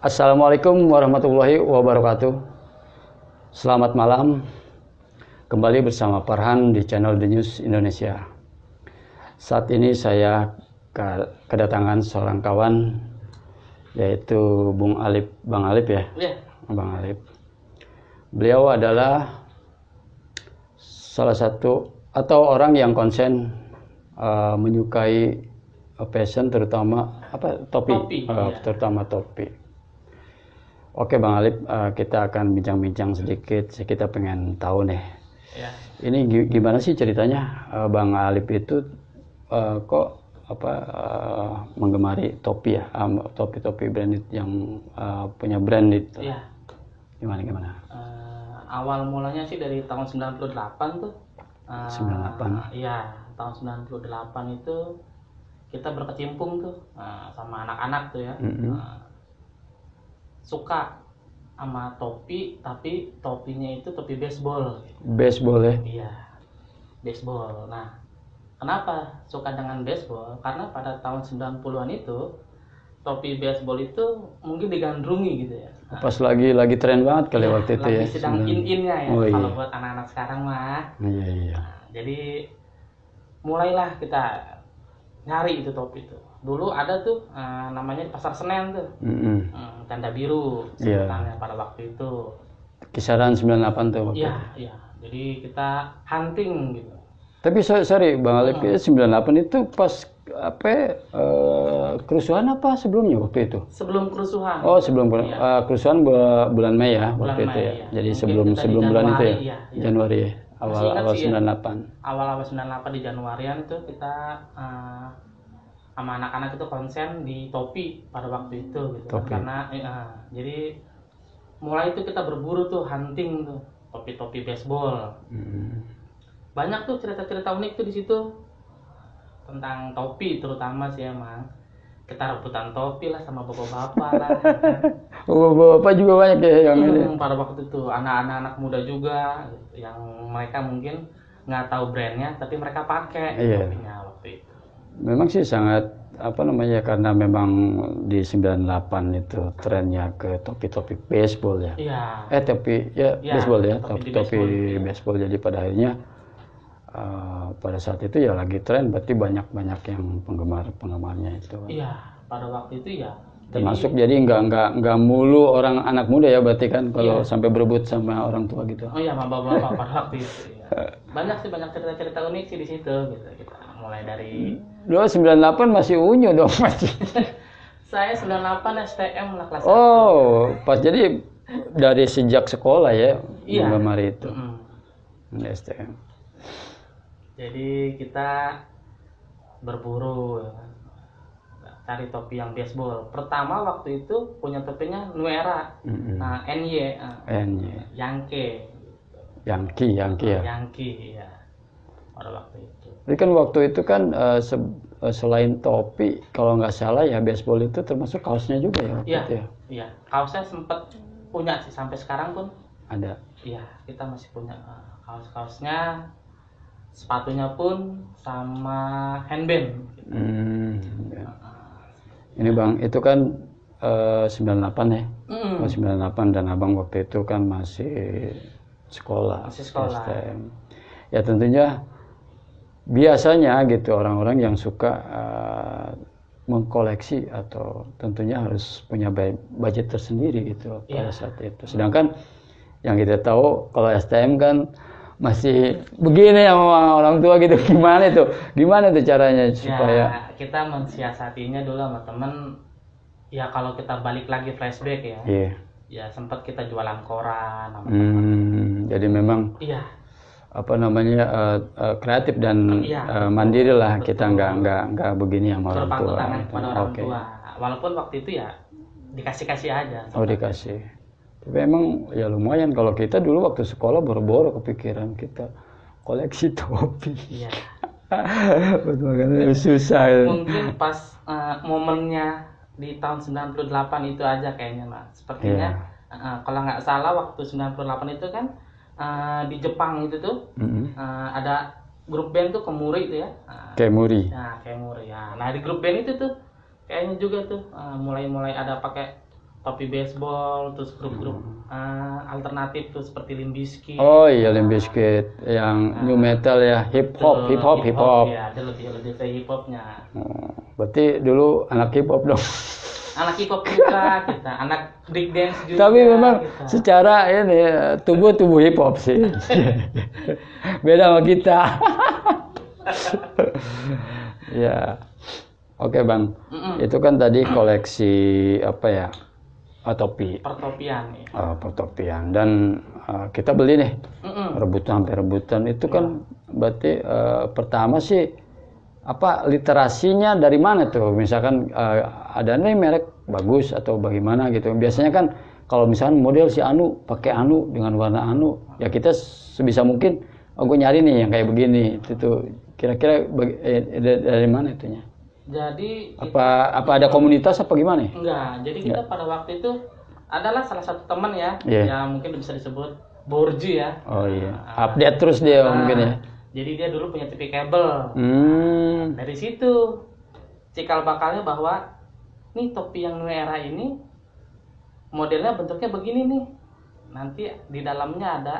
Assalamualaikum warahmatullahi wabarakatuh. Selamat malam. Kembali bersama Farhan di channel The News Indonesia. Saat ini saya kedatangan seorang kawan, yaitu Bang Alip ya? Iya. Bang Alip. Beliau adalah salah satu atau orang yang konsen menyukai fashion, terutama topi. Terutama topi. Oke Bang Alip, kita akan bincang-bincang sedikit. Kita pengen tahu nih, ya. Ini gimana sih ceritanya Bang Alip itu kok menggemari topi ya, topi-topi branded yang punya brand itu. Ya. Gimana? Awal mulanya sih dari tahun 98 tuh. 98. Iya, tahun 98 itu kita berkecimpung tuh sama anak-anak tuh ya. Suka sama topi, tapi topinya itu topi baseball. Baseball ya? Iya, baseball. Nah, kenapa suka dengan baseball? Karena pada tahun 90-an itu topi baseball itu mungkin digandrungi gitu ya. Pas lagi tren banget kali waktu itu ya. Lagi sedang in-innya ya. Oh, kalau iya. Buat anak-anak sekarang mah. Iya. Nah, jadi mulailah kita nyari itu topi itu. Dulu ada tuh namanya di Pasar Senen tuh. Tanda biru sebutannya pada waktu itu. Kisaran 98 tuh waktu. Iya. Jadi kita hunting gitu. Tapi sorry Bang Alip, 98 itu pas kerusuhan apa sebelumnya waktu itu? Sebelum kerusuhan. Oh, sebelum kerusuhan bulan Mei ya waktu itu ya. Iya. Jadi sebelum bulan itu ya. Iya. Januari ya. Awal 98. Ya. Awal 98 di Januarian tuh kita sama anak-anak itu konsen di topi pada waktu itu gitu. Karena jadi mulai itu kita berburu tuh, hunting tuh topi-topi baseball. Banyak tuh cerita-cerita unik tuh di situ tentang topi, terutama sih emang kita rebutan topi lah sama bapak-bapak lah. Bapak juga banyak ya yang pada waktu itu anak-anak muda juga gitu, yang mereka mungkin nggak tahu brandnya tapi mereka pakai topinya waktu itu. Memang sih sangat karena memang di 98 itu trennya ke topi-topi baseball ya. Iya. Baseball ya, topi baseball. Jadi pada akhirnya pada saat itu ya lagi tren, berarti banyak yang penggemarnya itu. Iya, pada waktu itu ya. Termasuk jadi nggak mulu orang anak muda ya, berarti kan kalau sampai berebut sama orang tua gitu. Oh iya, sama bapak-bapak pada waktu itu. Ya. Banyak cerita-cerita unik sih di situ gitu. Kita mulai dari. Dulu 98 masih unyu dong masih. Saya 98 STM lah kelas 1. Oh, pas jadi dari sejak sekolah ya menggemari itu. STM. Jadi kita berburu cari topi yang baseball. Pertama waktu itu punya topinya New Era. Nah, NY. Yankee ya. Yankee ya. Pada waktu itu. Jadi kan waktu itu kan selain topi, kalau nggak salah ya baseball itu termasuk kaosnya juga ya waktu itu ya. Iya, kaosnya sempat punya sih sampai sekarang pun ada. Iya, kita masih punya kaos-kaosnya, sepatunya pun sama handband. Ini Bang, itu kan 98 ya. 98 dan Abang waktu itu kan masih sekolah. STM. Ya tentunya biasanya gitu orang-orang yang suka mengkoleksi atau tentunya harus punya budget tersendiri gitu pada saat itu. Sedangkan yang kita tahu kalau STM kan masih begini sama orang tua gitu. Gimana tuh caranya supaya kita mensiasatinya dulu sama temen ya. Kalau kita balik lagi flashback ya. Ya sempat kita jualan koran sama temen. Jadi memang kreatif dan mandiri lah. Betul. Kita nggak begini sama orang tua. Berpangku tangan kepada orang tua. Walaupun waktu itu ya dikasih aja. Dikasih. Tapi emang ya lumayan kalau kita dulu waktu sekolah boro-boro kepikiran kita koleksi topi. Iya. Makanya susah. Mungkin pas momennya di tahun 98 itu aja kayaknya Mas. Sepertinya kalau nggak salah waktu 98 itu kan di Jepang itu tuh ada grup band tuh Kemuri itu ya. Kemuri. Nah, Kemuri ya. Nah, di grup band itu tuh kayaknya juga tuh mulai ada pakai topi baseball, terus grup-grup alternatif tuh seperti Limp Bizkit. Oh iya, Limp Bizkit yang new metal ya, hip hop. Ya, ada lebih ke hip hopnya. Berarti dulu anak hip hop dong. Anak hip hop juga kita, anak break dance juga. Tapi memang kita, secara ini tubuh hip hop sih. Beda sama kita. Ya. Oke, Bang. Itu kan tadi koleksi apa ya? Topi. Pertopian ya. Pertopian. Dan kita beli nih. Rebutan itu kan berarti pertama sih apa literasinya dari mana tuh? Misalkan ada nih merek bagus atau bagaimana gitu. Biasanya kan kalau misalkan model si anu pakai anu dengan warna anu, ya kita sebisa mungkin gue nyari nih yang kayak begini. Itu tuh kira-kira dari mana itunya? Jadi apa ada komunitas apa gimana? Enggak. Jadi kita pada waktu itu adalah salah satu teman ya, yang mungkin bisa disebut borju ya. Oh iya. Update terus dia mungkin ya. Jadi dia dulu punya TV kabel. Dari situ cikal bakalnya bahwa nih topi yang new era ini modelnya bentuknya begini nih. Nanti di dalamnya ada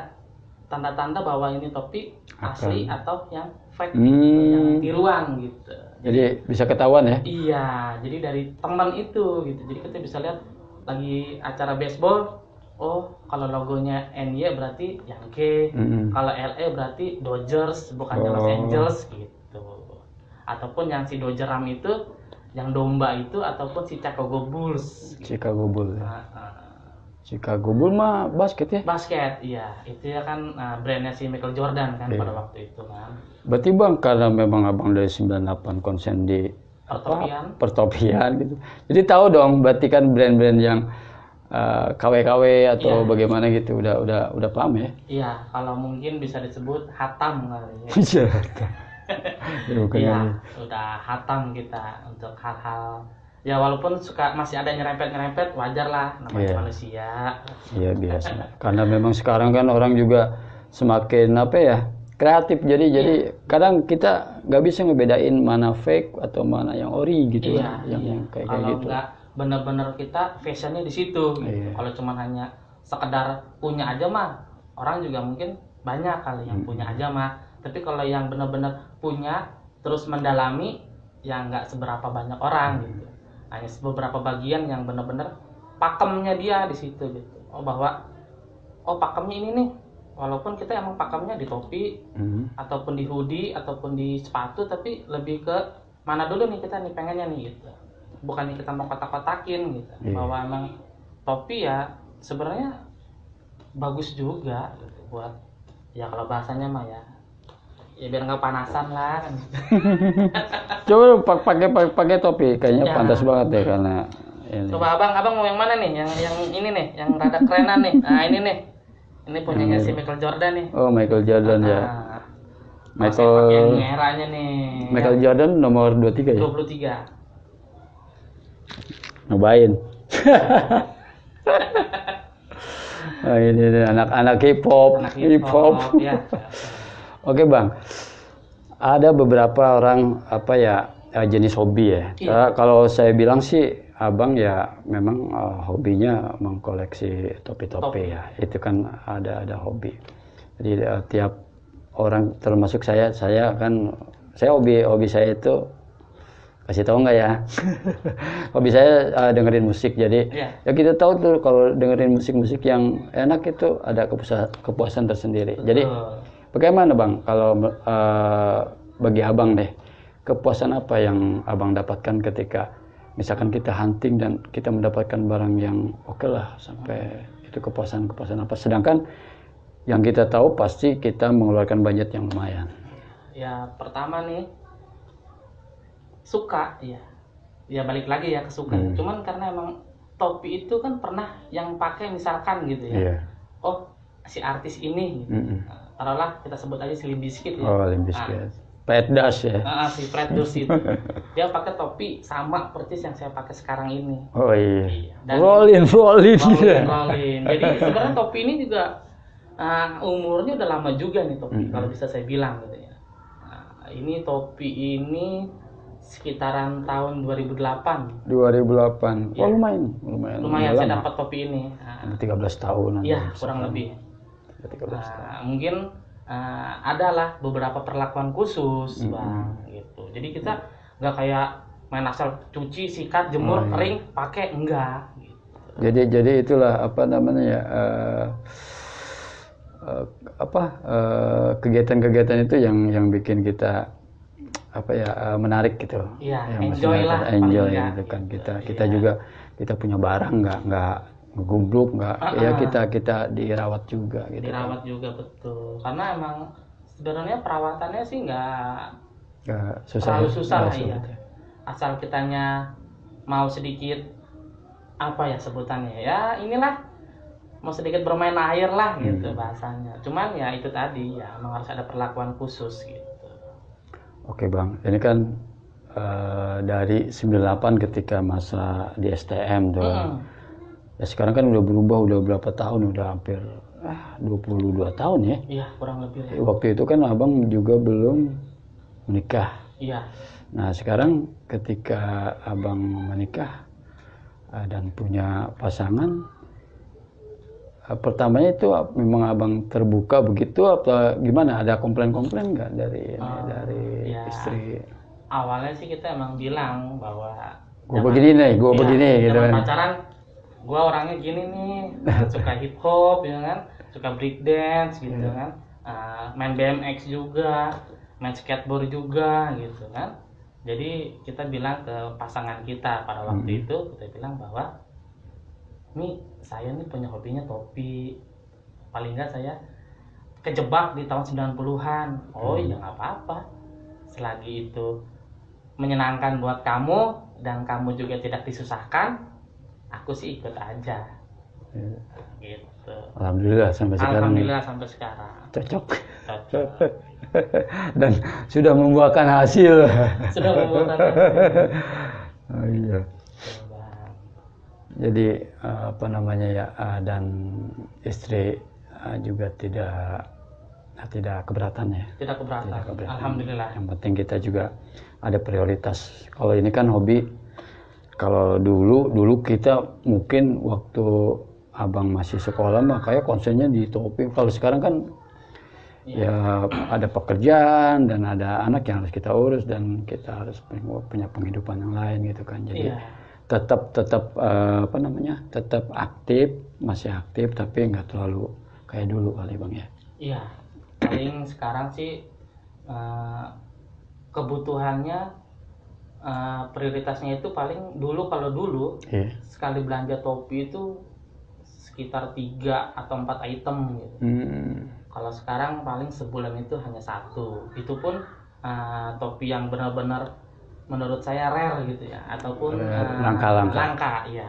tanda-tanda bahwa ini topi asli atau yang fake, yang tiruan gitu. Jadi bisa ketahuan ya? Iya, jadi dari teman itu gitu. Jadi kita bisa lihat lagi acara baseball, oh kalau logonya NY berarti Yankee, kalau LA berarti Dodgers bukan Los Angeles gitu. Ataupun yang si Dodgeram itu, yang domba itu, ataupun si Chicago Bulls. Chicago Bulls. Chicago Bulls mah basket ya? Basket, iya. Itu ya kan brandnya si Michael Jordan kan pada waktu itu kan. Berarti Bang, karena memang Abang dari 98 konsen di pertopian gitu. Jadi tahu dong, berarti kan brand-brand yang KW-KW atau bagaimana gitu udah paham ya? Iya, kalau mungkin bisa disebut hatam kali ya. Iya, udah hatam kita untuk hal-hal. Ya walaupun masih ada nyerempet wajar lah, namanya manusia. Iya biasa. Karena memang sekarang kan orang juga semakin kreatif. Jadi kadang kita nggak bisa ngebedain mana fake atau mana yang ori gitu. Yang kayak kalau gitu. Nggak bener-bener kita fashionnya di situ. Gitu. Kalau cuma hanya sekedar punya aja mah, orang juga mungkin banyak kali yang punya aja mah. Tapi kalau yang bener-bener punya terus mendalami, ya nggak seberapa banyak orang gitu. Hanya beberapa bagian yang benar-benar pakemnya dia di situ gitu. Bahwa pakemnya ini nih, walaupun kita emang pakemnya di topi ataupun di hoodie ataupun di sepatu, tapi lebih ke mana dulu nih kita nih pengennya nih gitu. Bukannya kita mau kotak-kotakin gitu. Bahwa emang topi ya sebenarnya bagus juga gitu buat ya kalau bahasanya mah ya biar nggak panasan lah kan. Coba pakai topi kayaknya pantas banget deh karena ini. Coba abang mau yang mana nih? Yang ini nih, yang rada kerenan nih. Nah ini nih, ini punyanya si Michael Jordan nih. Oh Michael Jordan ya. Michael yang eranya nih. Michael Jordan nomor 23 ya. 23. Nyobain. Ini anak-anak hip hop. Ya. Oke Bang, ada beberapa orang jenis hobi ya. Kalau saya bilang sih, Abang ya memang hobinya mengkoleksi topi-topi ya. Itu kan ada hobi. Jadi tiap orang termasuk saya hobi saya itu kasih tahu nggak ya? Hobi saya dengerin musik. Jadi ya kita tahu tuh kalau dengerin musik-musik yang enak itu ada kepuasan tersendiri. Jadi bagaimana Bang, kalau bagi Abang deh, kepuasan apa yang Abang dapatkan ketika misalkan kita hunting dan kita mendapatkan barang yang oke lah, sampai itu kepuasan apa? Sedangkan yang kita tahu pasti kita mengeluarkan budget yang lumayan. Ya pertama nih, suka ya balik lagi ya ke suka. Cuman karena emang topi itu kan pernah yang pakai misalkan gitu ya. Oh si artis ini gitu. Taruhlah kita sebut aja si Limp Bizkit ya. Oh, Limp Bizkit. Fred Durst ya. Si Fred Durst itu. Dia pakai topi sama persis yang saya pakai sekarang ini. Oh iya. Dan Rollin. Jadi sebenarnya topi ini juga umurnya udah lama juga nih topi, kalau bisa saya bilang gitu ya. Ini topi ini sekitaran tahun 2008. 2008. Ya. Oh, lumayan Lumayan saya dapat topi ini. 13 tahun. Iya, kurang lebih. 13 tahun. Mungkin adalah beberapa perlakuan khusus, Bang, gitu. Jadi kita nggak kayak main asal cuci, sikat, jemur, kering, pakai, enggak. Gitu. Jadi itulah apa namanya ya, kegiatan-kegiatan itu yang bikin kita menarik gitu. Iya, yang enjoy lah. Enjoy gitu kan. Kita juga kita punya barang nggak ngegumbluk, ya kita dirawat juga gitu. Dirawat juga, betul. Karena emang sebenarnya perawatannya sih nggak terlalu susah lah ya. Asal kitanya mau sedikit apa ya sebutannya ya, inilah mau sedikit bermain air lah gitu bahasanya. Cuman ya itu tadi ya, emang harus ada perlakuan khusus gitu. Oke Bang, ini kan dari 98 ketika masa di STM tuh. Ya sekarang kan udah berubah, udah berapa tahun, udah hampir 22 tahun ya. Iya, kurang lebih. Ya. Waktu itu kan Abang juga belum menikah. Iya. Nah sekarang ketika Abang menikah dan punya pasangan, pertamanya itu memang Abang terbuka begitu atau gimana? Ada komplain-komplain nggak dari istri? Awalnya sih kita emang bilang bahwa gue begini gitu kan. Pacaran, gue orangnya gini nih, suka hip hop ya kan, suka break dance gitu kan, main BMX juga, main skateboard juga gitu kan. Jadi kita bilang ke pasangan kita pada waktu itu, kita bilang bahwa nih saya nih punya hobinya topi, paling nggak saya kejebak di tahun 90-an. Oh iya nggak apa-apa, selagi itu menyenangkan buat kamu dan kamu juga tidak disusahkan, aku sih ikut aja. Gitu. Alhamdulillah sampai sekarang. Alhamdulillah sampai sekarang. Cocok. Dan sudah membuahkan hasil. Oh iya. Jadi dan istri juga tidak keberatan ya. Tidak keberatan. Alhamdulillah. Yang penting kita juga ada prioritas. Kalau ini kan hobi. Kalau dulu kita mungkin waktu Abang masih sekolah mah kayak konsennya di topi. Kalau sekarang kan ya ada pekerjaan dan ada anak yang harus kita urus dan kita harus punya penghidupan yang lain gitu kan. Jadi tetap aktif, masih aktif tapi nggak terlalu kayak dulu kali Bang ya. Iya. Paling sekarang sih kebutuhannya prioritasnya itu paling kalau dulu sekali belanja topi itu sekitar 3 atau 4 item gitu. Kalau sekarang paling sebulan itu hanya 1. Itu pun topi yang benar-benar menurut saya rare gitu ya, ataupun langka ya.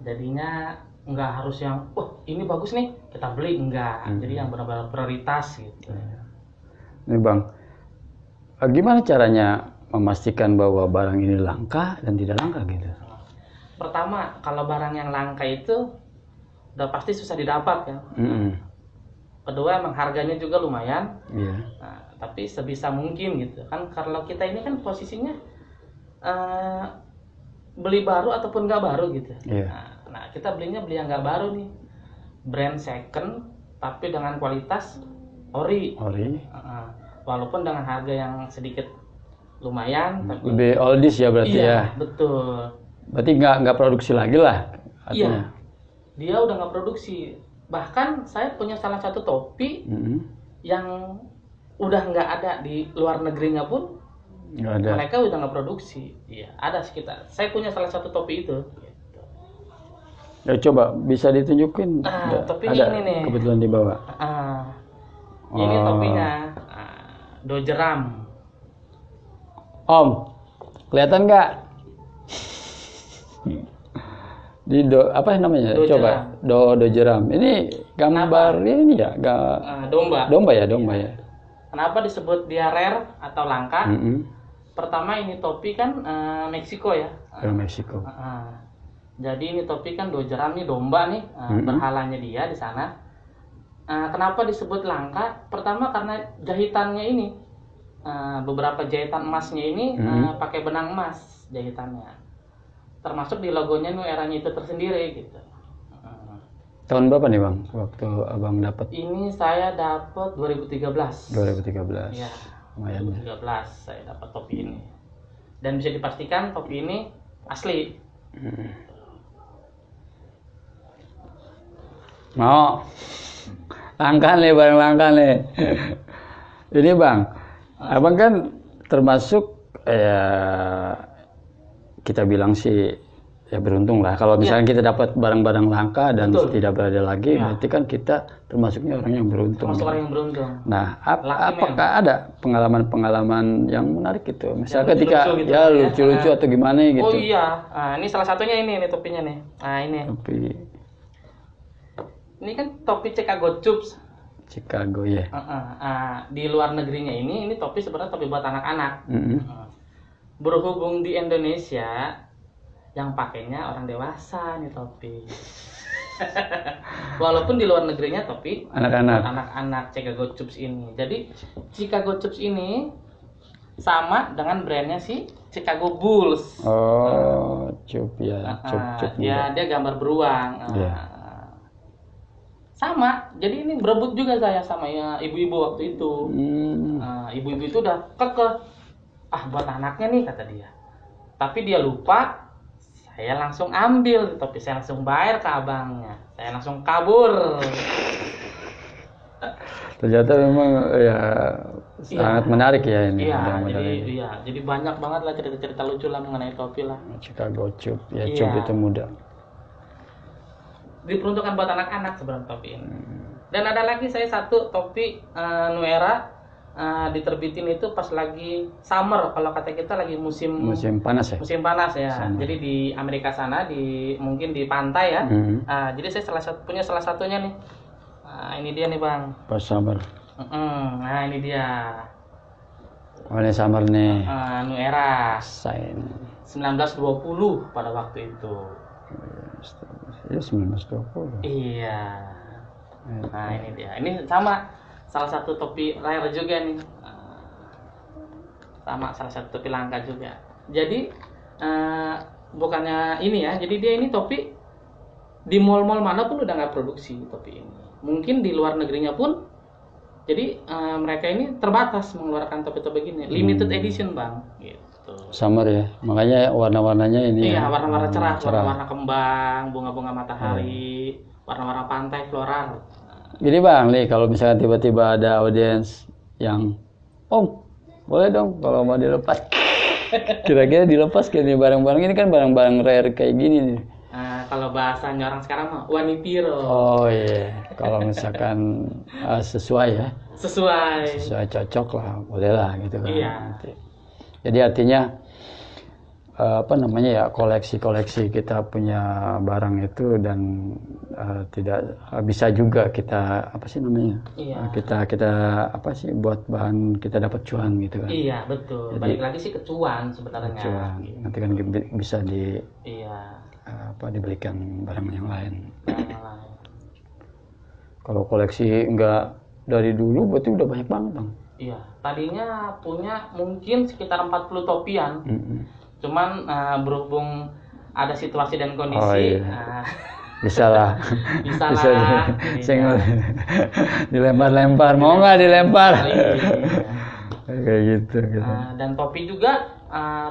Jadinya nggak harus yang ini bagus nih kita beli, enggak. Jadi yang benar-benar prioritas gitu. Nih Bang, gimana caranya memastikan bahwa barang ini langka dan tidak langka gitu? Pertama, kalau barang yang langka itu udah pasti susah didapat kan. Kedua, emang harganya juga lumayan. Nah, tapi sebisa mungkin gitu kan, kalau kita ini kan posisinya beli baru ataupun nggak baru gitu. Nah, kita beli yang nggak baru nih, brand second tapi dengan kualitas ori. Walaupun dengan harga yang sedikit lumayan, tapi lebih oldies ya berarti ya. Betul. Berarti nggak produksi lagi lah artinya. Iya. Dia udah nggak produksi. Bahkan saya punya salah satu topi yang udah nggak ada di luar negerinya pun. Nggak ada. Mereka udah nggak produksi. Iya, ada sekitar. Saya punya salah satu topi itu. Gitu. Ya coba bisa ditunjukin. Topinya ada ini nih. Kebetulan dibawa. Ini topinya Dojeram. Om, kelihatan nggak? Di apa namanya? Coba Dojeram. Ini gambar ini ya, domba ya. Kenapa disebut dia rare atau langka? Pertama ini topi kan Meksiko ya. Meksiko. Jadi ini topi kan Dojeram nih, domba nih, berhalanya dia di sana. Kenapa disebut langka? Pertama karena jahitannya ini beberapa jahitan emasnya ini pakai benang emas jahitannya. Termasuk di logonya Nu Eranya itu tersendiri gitu. Tahun berapa nih Bang waktu Abang dapat? Ini saya dapat 2013. 2013. Ya, lumayan 2013 saya dapat topi ini. Dan bisa dipastikan topi ini asli. Mau langka nih Bang, langka nih. Ini Bang, Abang kan termasuk kita bilang sih ya beruntung lah. Kalau misalnya kita dapat barang-barang langka dan tidak berada lagi, berarti kan kita termasuknya orang yang beruntung. Termasuk orang yang beruntung. Nah, apakah ada pengalaman yang menarik gitu? Misalnya ketika lucu gitu, ya lucu-lucu atau gimana gitu? Oh iya, ini salah satunya ini topinya nih. Nah ini. Topi. Ini kan topi Chicago Cubs. Chicago ya. Di luar negerinya ini topi sebenarnya topi buat anak-anak. Berhubung di Indonesia yang pakainya orang dewasa nih topi. Walaupun di luar negerinya topi anak-anak Chicago Cubs ini. Jadi Chicago Cubs ini sama dengan brandnya si Chicago Bulls. Oh, Cub ya, Cub. Ya dia gambar beruang. Sama, jadi ini berebut juga saya sama ya ibu-ibu waktu itu. Ibu-ibu itu udah kekeh. Buat anaknya nih kata dia. Tapi dia lupa. Saya langsung ambil topi, saya langsung bayar ke abangnya. Saya langsung kabur. Ternyata memang ya sangat menarik ya ini. Jadi banyak banget lah cerita-cerita lucu lah mengenai topi lah. Chicago Cub, ya Cub itu muda. Diperuntukkan buat anak-anak sebenarnya topi ini. Dan ada lagi saya satu topi Nu Era diterbitin itu pas lagi summer, kalau kata kita lagi musim panas ya. Musim panas ya. Summer. Jadi di Amerika sana mungkin di pantai ya. Jadi saya punya salah satunya nih. Ini dia nih Bang. Pas summer. Nah ini dia. Oh ini summer nih. Nu Era. Sign. 1920 pada waktu itu. Ya 1920. Iya. Nah ini dia. Ini sama salah satu topi rare juga nih. Sama salah satu topi langka juga. Jadi bukannya ini ya. Jadi dia ini topi di mall-mall mana pun udah nggak produksi topi ini. Mungkin di luar negerinya pun. Jadi mereka ini terbatas mengeluarkan topi-topi gini. Limited edition Bang. Gitu. Summer ya, makanya warna-warnanya ini. Iya, warna-warna cerah, warna-warna kembang, bunga-bunga matahari, warna-warna pantai, floral. Jadi Bang, nih kalau misalkan tiba-tiba ada audiens yang, Om, boleh dong kalau mau dilepas. Kira-kira dilepas kayak nih barang-barang ini kan barang-barang rare kayak gini nih. Kalau bahasanya orang sekarang mah wanitiro. Oh iya, kalau misalkan sesuai ya. Sesuai cocok lah, boleh lah gitu kan. Iya. Jadi artinya koleksi-koleksi kita punya barang itu dan tidak bisa juga kita buat bahan kita dapat cuan gitu kan. Iya betul. Jadi, balik lagi sih ke cuan sebenarnya. Cuan. Nanti kan bisa dibelikan barang yang lain. Kalau koleksi enggak dari dulu berarti udah banyak banget Bang. Iya, tadinya punya mungkin sekitar 40 topian. Cuman berhubung ada situasi dan kondisi, bisa lah. Bisa dilempar-lempar, mau nggak dilempar? Kayak gitu. Dan topi juga,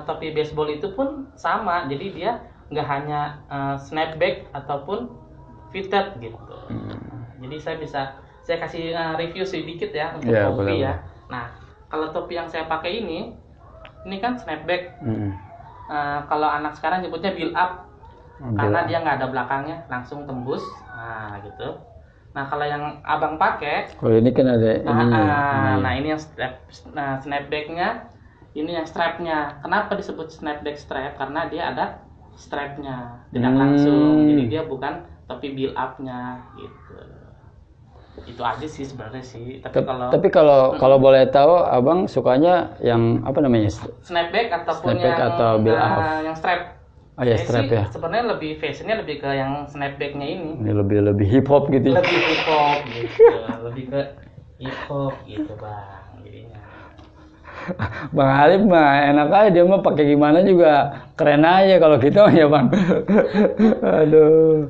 topi baseball itu pun sama. Jadi dia nggak hanya snapback ataupun fitted gitu. Jadi saya kasih review sedikit ya untuk topi ya. Nah, kalau topi yang saya pakai ini kan snapback. Kalau anak sekarang nyebutnya build up, karena dia nggak ada belakangnya, langsung tembus. Nah, gitu. Nah, kalau yang abang pakai, kalau ini kan ada nah ini yang snapbacknya, ini yang strapnya. Kenapa disebut snapback strap? Karena dia ada strapnya, tidak langsung. Jadi dia bukan topi build upnya, gitu. Itu aja sih sebenarnya sih. Tapi kalau boleh tahu abang sukanya yang apa namanya? Snapback ataupun atau build up? Yang strap. Oh ya strap ya. Sebenarnya fashionnya lebih ke yang snapbacknya ini. Ini lebih hip hop gitu. Lebih hip hop gitu. Lebih ke hip hop gitu Bang. Jadinya. Bang Alif mah enak aja, dia mah pakai gimana juga keren aja. Kalau kita mah ya Bang. Aduh,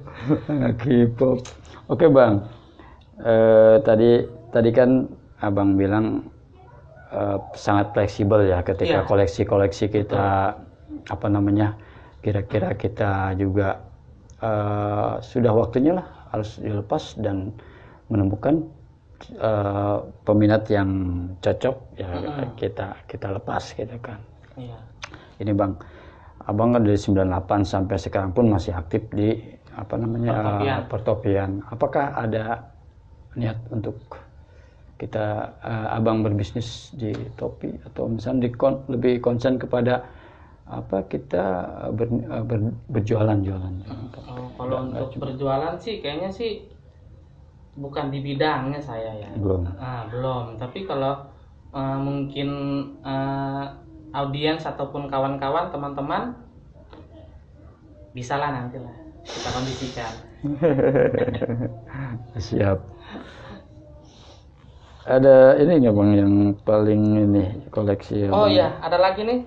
anak K-pop. Oke Bang, tadi kan Abang bilang sangat fleksibel ya ketika koleksi-koleksi kita, apa namanya, kira-kira kita juga sudah waktunya lah harus dilepas dan menemukan peminat yang cocok ya, kita lepas gitu kan. Iya. Ini Bang, Abang kan dari 98 sampai sekarang pun masih aktif di apa namanya pertopian. Apakah ada niat untuk kita Abang berbisnis di topi atau misalnya lebih konsen kepada apa kita berjualan-jualan? Kalau untuk berjualan sih kayaknya sih bukan di bidangnya saya ya. Belum. Belum. Tapi kalau mungkin audiens ataupun kawan-kawan, teman-teman, bisalah nanti lah kita kondisikan. Siap. Ada ini nggak Bang yang paling ini koleksi? Oh iya, ada lagi nih.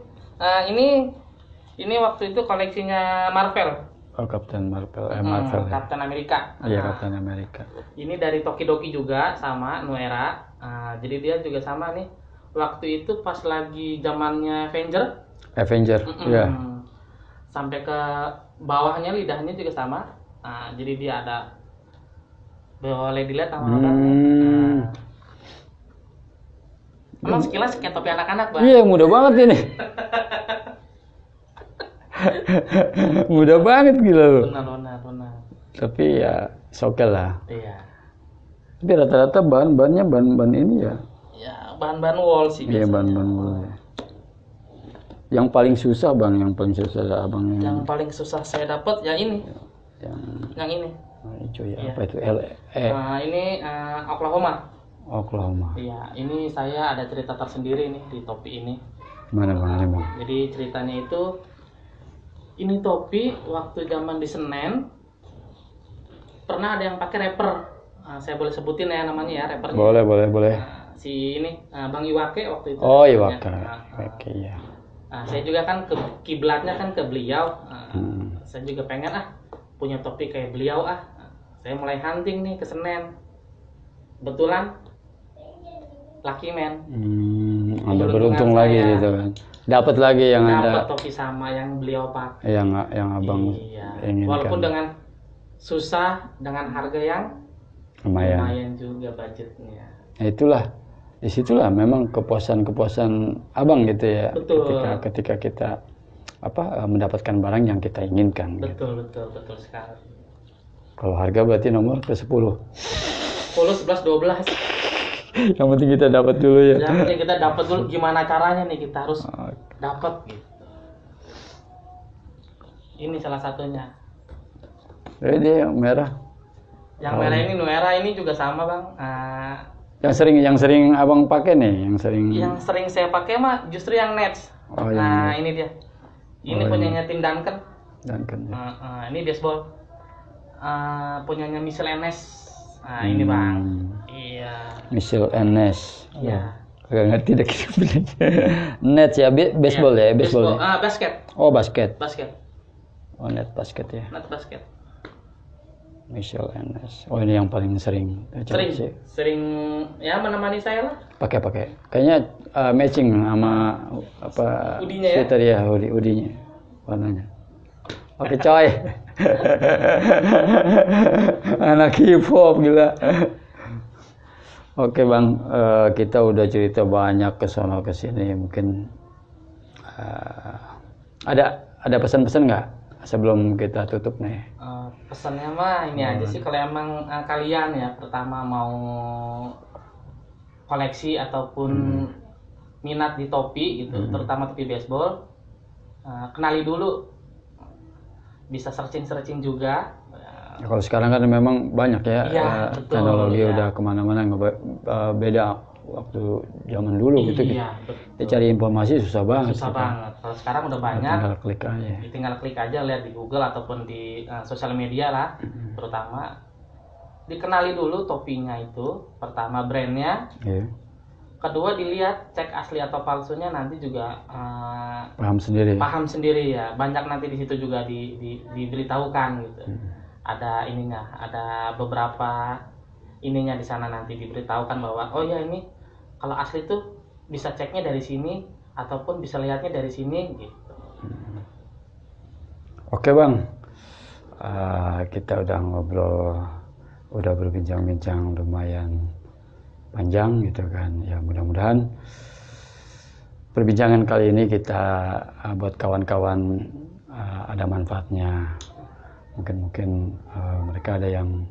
Ini waktu itu koleksinya Marvel. Oh, Captain Marvel, Marvel. Captain Amerika. Iya, Captain Amerika. Ini dari Tokidoki juga sama Nuera. Jadi dia juga sama nih. Waktu itu pas lagi zamannya Avenger. Iya. Sampai ke bawahnya lidahnya juga sama. Jadi dia ada, boleh dilihat sama orang. Emang sekilas kayak topi anak-anak, Bang. Iya, mudah banget ini. Mudah banget gila lu. Benar. Tapi ya oke lah. Iya. Tapi rata-rata bahan-bahannya bahan ini ya. Ya, bahan-bahan wol sih biasanya. Iya, bahan-bahan wol. Yang paling susah Bang, yang paling susah Abang. Yang paling susah saya dapat ya ini. Yang ini. Hijau ya, iya. apa itu? Ini Oklahoma. Iya, ini saya ada cerita tersendiri nih di topi ini. Mana Bang? Jadi ceritanya itu, ini topi waktu zaman di Senen pernah ada yang pakai rapper. Saya boleh sebutin ya namanya ya, rappernya. Boleh. Si ini Bang Iwake waktu itu. Oh, Iwake. Oke, ya. Saya juga kan kiblatnya kan ke beliau. Saya juga pengen punya topi kayak beliau. Saya mulai hunting nih ke Senen. Kebetulan Lucky Man. Ada beruntung lagi gitu kan. Dapat lagi yang ada. Dapat topi sama yang beliau pakai. Yang Abang inginkan. Walaupun dengan susah, dengan harga yang lumayan juga budgetnya. Nah, disitulah memang kepuasan Abang gitu ya. Betul. Ketika kita mendapatkan barang yang kita inginkan. Betul sekali. Kalau harga berarti nomor ke-10. 10, 11, 12. Yang penting kita dapat dulu ya. Yang penting kita dapat dulu, gimana caranya nih kita harus dapat gitu. Ini salah satunya. Ini yang merah. Yang merah ini Nuera, ini juga sama Bang. Yang sering Abang pakai nih, Yang sering saya pakai mah justru yang Nets. Ini dia. Ini punyanya Tim Duncan. Ya. Ini baseball. Punyanya Michel Enes. Ini Bang. Iya. Michel Enes. Iya. Agak ngerti deh kita. Nets ya, baseball ya, baseball. Basket. Oh, basket. Oh, net basket ya. Net basket. Michel Enes. Oh, ini yang paling sering Ya menemani saya lah. Pakai. Kayaknya matching sama Udinya ya? Sweater ya, udinya. Warnanya. Oke, coy. Anak hip-hop gila. Oke, Bang. Kita udah cerita banyak ke sono ke sini. Mungkin ada pesan-pesan nggak sebelum kita tutup nih? Pesannya mah ini aja sih, kalau emang kalian ya pertama mau koleksi ataupun minat di topi gitu, terutama topi baseball, kenali dulu, bisa searching juga. Kalau sekarang kan memang banyak ya, teknologi udah kemana-mana, beda waktu zaman dulu gitu. Kita cari informasi susah banget. Kalau sekarang udah banyak. Tinggal klik aja. Lihat di Google ataupun di sosial media lah, terutama. Dikenali dulu topinya itu, pertama brandnya, kedua dilihat cek asli atau palsunya nanti juga paham sendiri ya. Banyak nanti di situ juga diberitahukan gitu. Ada ininya, ada beberapa ininya di sana nanti diberitahukan bahwa oh ya ini kalau asli tuh bisa ceknya dari sini ataupun bisa lihatnya dari sini gitu. Oke Bang, kita udah ngobrol, udah berbincang-bincang lumayan panjang gitu kan. Ya mudah-mudahan perbincangan kali ini kita buat kawan-kawan ada manfaatnya. Mungkin mereka ada yang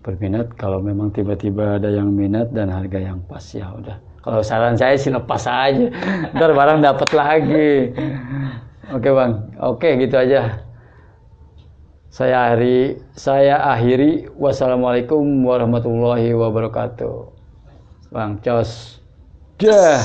berminat. Kalau memang tiba-tiba ada yang minat dan harga yang pas, ya udah. Kalau saran saya sih lepas aja, ntar barang dapat lagi. Oke Bang, oke gitu aja. Saya akhiri. Wassalamualaikum warahmatullahi wabarakatuh. Bang, cos. Dah.